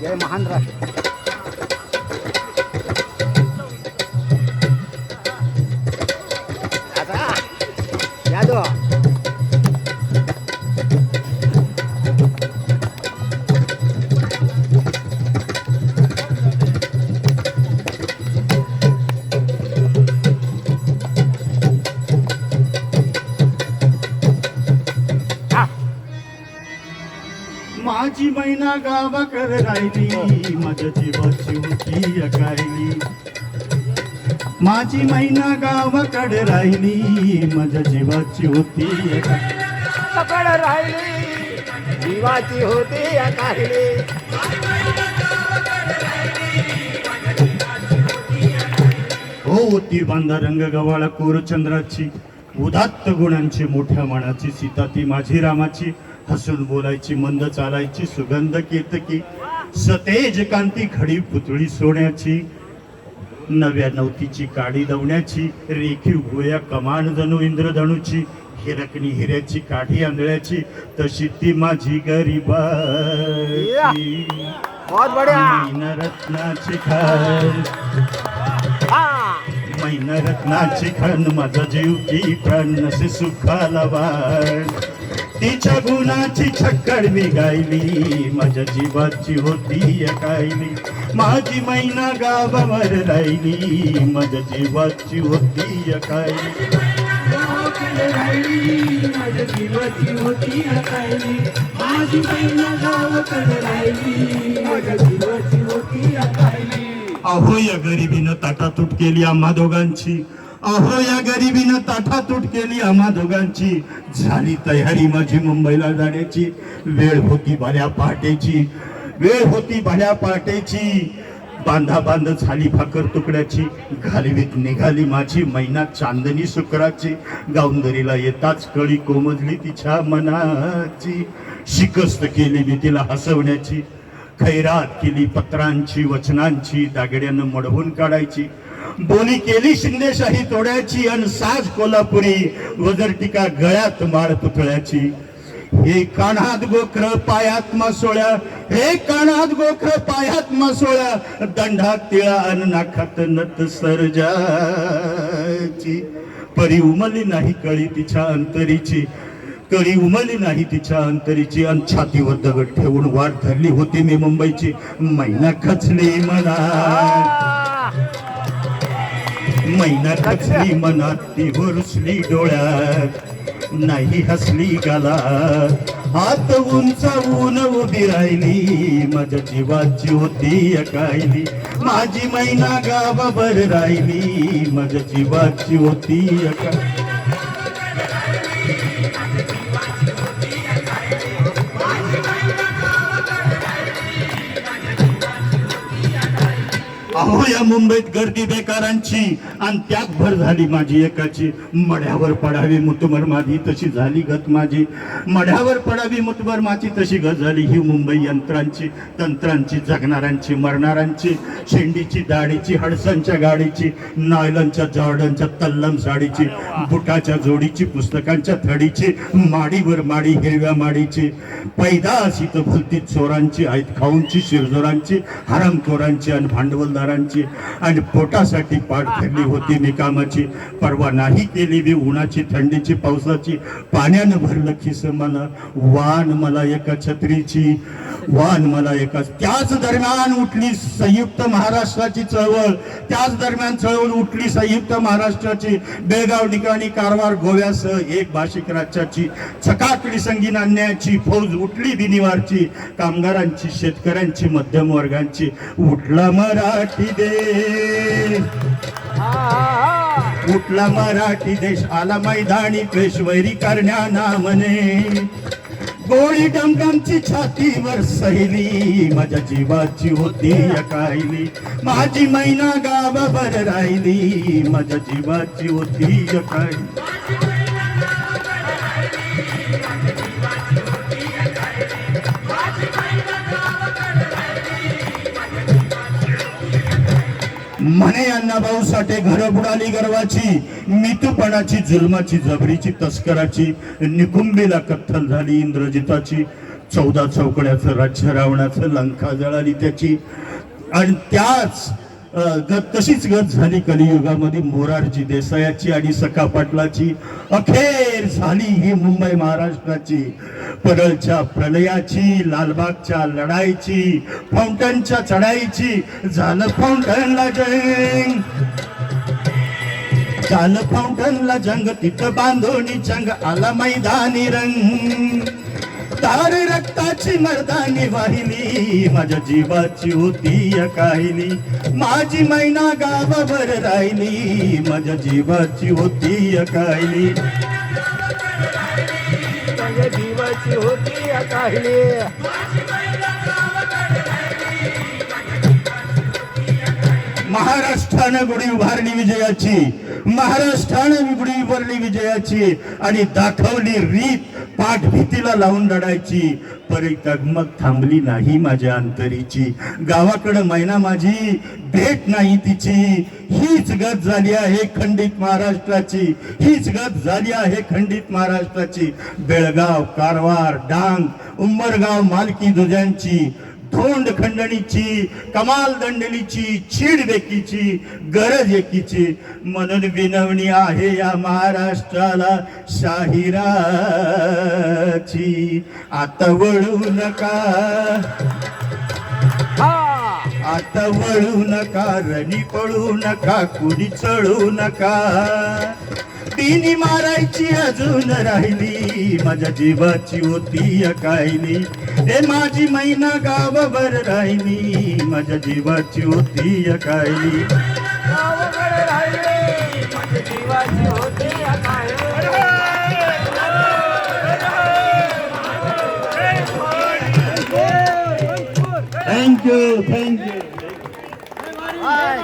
जय महान राष्ट्र. आता यादव माझी मैना गावाकडे राहिली माझ्या जीवाची होती अकायली. माझी मैना गावाकडे राहिली माझ्या जीवाची होती पकड राहिली जीवाची होती काही. हो ती बांधा रंग गवाळा कोरचंद्राची उदात्त गुणांची मोठ्या मनाची सीता ती माझी रामाची. हसून बोलायची मंद चालायची सुगंध केतकी सतेज कांती खडी पुतळी सोन्याची. नव्या नवतीची काडी दवण्याची रेखीव भुया कमान जणू इंद्रधनुची. हिरकणी हिऱ्याची काठी आंधळ्याची तशी ती माझी गरीबाची. बहुत बढिया. मैना रत्नाची खान मैना रत्नाची खान माझा जीव की प्राण नसे सुखाला वाण. तिच्या गुणाची छक्कड मी गायली माझ्या जीवाची होती अकायली. माझी मैना गावावर राहिली माझ्या जीवाची होती अकायली. माझ्या जीवाची होती अकायली. माझी मैना गावाकडे राहिली माझ्या जीवाची होती अकायली. अहो या गरिबीनं ताटातूट केली आम्हा दोघांची. अहो या गरिबीनं ताटातूट केली आम्हा दोघांची. झाली तयारी माझी मुंबईला जाण्याची. वेळ होती भल्या पहाटेची वेळ होती भल्या पहाटेची. बांधा बांध झाली भाकर तुकड्याची. घालवीत निघाली माझी मैना चांदणी शुक्राची. गावंदरीला येताच कळी कोमजली तिच्या मनाची. शिकस्त केली मी तिला हसवण्याची. खैरात केली पत्रांची वचनांची. दागड्यानं मडवून काढायची. बोली केली शिंदेशाही तोड्याची. अन साज कोल्हापुरी वजरटिका गळ्यात माळ पुतळ्याची. हे कानात गोखर पायात मासोळ्या हे कानात गोखर पायात मासोळ्या. दंडात तिळा अन नाकात नत सरजाची. परी उमली नाही कळी तिच्या अंतरीची. कळी उमली नाही तिच्या अंतरीची. अन छातीवर दगड ठेवून वाट धरली होती मी मुंबईची. मैना खचली मना मैना खचली मनात ती हुरसली डोळ्यात. नाही हसली गालात हात उंचावून उभी राहिली माझ्या जीवाची होती अकायली. माझी मैना गावावर राहिली माझ्या जीवाची होती अकायली. अहो या मुंबईत गर्दी बेकारांची आणि त्यात भर झाली माझी एकाची. मढ्यावर पडावी मुतमर माझी तशी झाली गत माझी. मढ्यावर पडावी मुतमर माझी तशी गत झाली ही मुंबई यंत्रांची तंत्रांची जगणाऱ्यांची मरणाऱ्यांची. शेंडीची दाढीची हडसांच्या गाडीची. नायलनच्या जॉर्डनच्या तल्लम साडीची. बुटाच्या जोडीची पुस्तकांच्या थडीची. माडीवर माडी हिरव्या माडीची. पैदास इथं भलती चोरांची आयत खाऊंची शिरजोरांची हरामखोरांची आणि भांडवलदार आणि पोटासाठी पाठ धरली होती मी कामाची. परवा नाही केली मी उन्हाची थंडीची पावसाची. पाण्यानं भरलं खिस मला वान मला एका छत्रीची. वान मला एका. त्याच दरम्यान उठली संयुक्त महाराष्ट्राची चळवळ. त्याच दरम्यान चळवळ उठली संयुक्त महाराष्ट्राची. बेळगाव ठिकाणी कारवार गोव्यासह एक भाषिक राज्याची. चकाकली संगीन अन्यायाची फौज उठली बिनिवारची. कामगारांची शेतकऱ्यांची मध्यम वर्गांची. उठला मराठी देश उठला मराठी देश. आला मैदानी पेशवैरी करण्या नामने. गोळी डमडमची छातीवर सहिली माझ्या जीवाची होती अकायली. माझी मैना गावावर राहिली माझ्या जीवाची होती अकायली. म्हणे अण्णा भाऊ साठे घर बुडाली गर्वाची, मितूपणाची, जुलमाची, जबरीची, तस्कराची, निकुंबीला कत्तल झाली इंद्रजिताची, 14 चौकड्याचं राज्य रावणाचं, लंका जळाली त्याची. आणि त्याच तशीच गत झाली कलियुगामध्ये मोरारजी देसायाची आणि सखा पाटलाची. अखेर झाली ही मुंबई महाराष्ट्राची. परळच्या प्रलयाची, लालबागच्या लढाईची, फाउंटनच्या चढाईची. झालं फाउंटनला जंग, झालं फाउंटनला जंग, तिथं बांधोनी जंग, आला मैदानी रंग. तार रक्ताची मर्दानी वाहिली, माझ्या जीवाची होती या काहिली. माझी मैना गावावर राहिली, माझ्या जीवाची होती या काहिली. माझ्या जीवाची होती या काहिली. महाराष्ट्रानं गुढी उभारली विजयाची, महाराष्ट्रानं गुढी उभारली विजयाची आणि दाखवली रीत पाठ भीतीला लावून लढायची. परी तगमग थांबली नाही माझ्या अंतरीची, गावाकडं मैना माझी भेट नाही तिची. हीच गत झाली आहे खंडित महाराष्ट्राची, हीच गत झाली आहे खंडित महाराष्ट्राची. बेळगाव, कारवार, डांग, उंबरगाव मालकी ध्वजांची, धोंड खंडणीची, कमाल दंडलीची, चीड बेकीची, गरज एकीची. म्हणून विनवणी आहे या महाराष्ट्राला शाहिराची, आता वळू नका, आता वळू नका, रणी पळू नका, कुणी चढू नका. तिनी मारायची अजून राहिली, माझ्या जीवाची होती या काहिली. ए माझी मैना गावावर राहिली, माझ्या जीवाची होती या काहिली. गावाकडे राहिली, माझ्या जीवाची होती या काहिली. Thank you, thank you. हाय.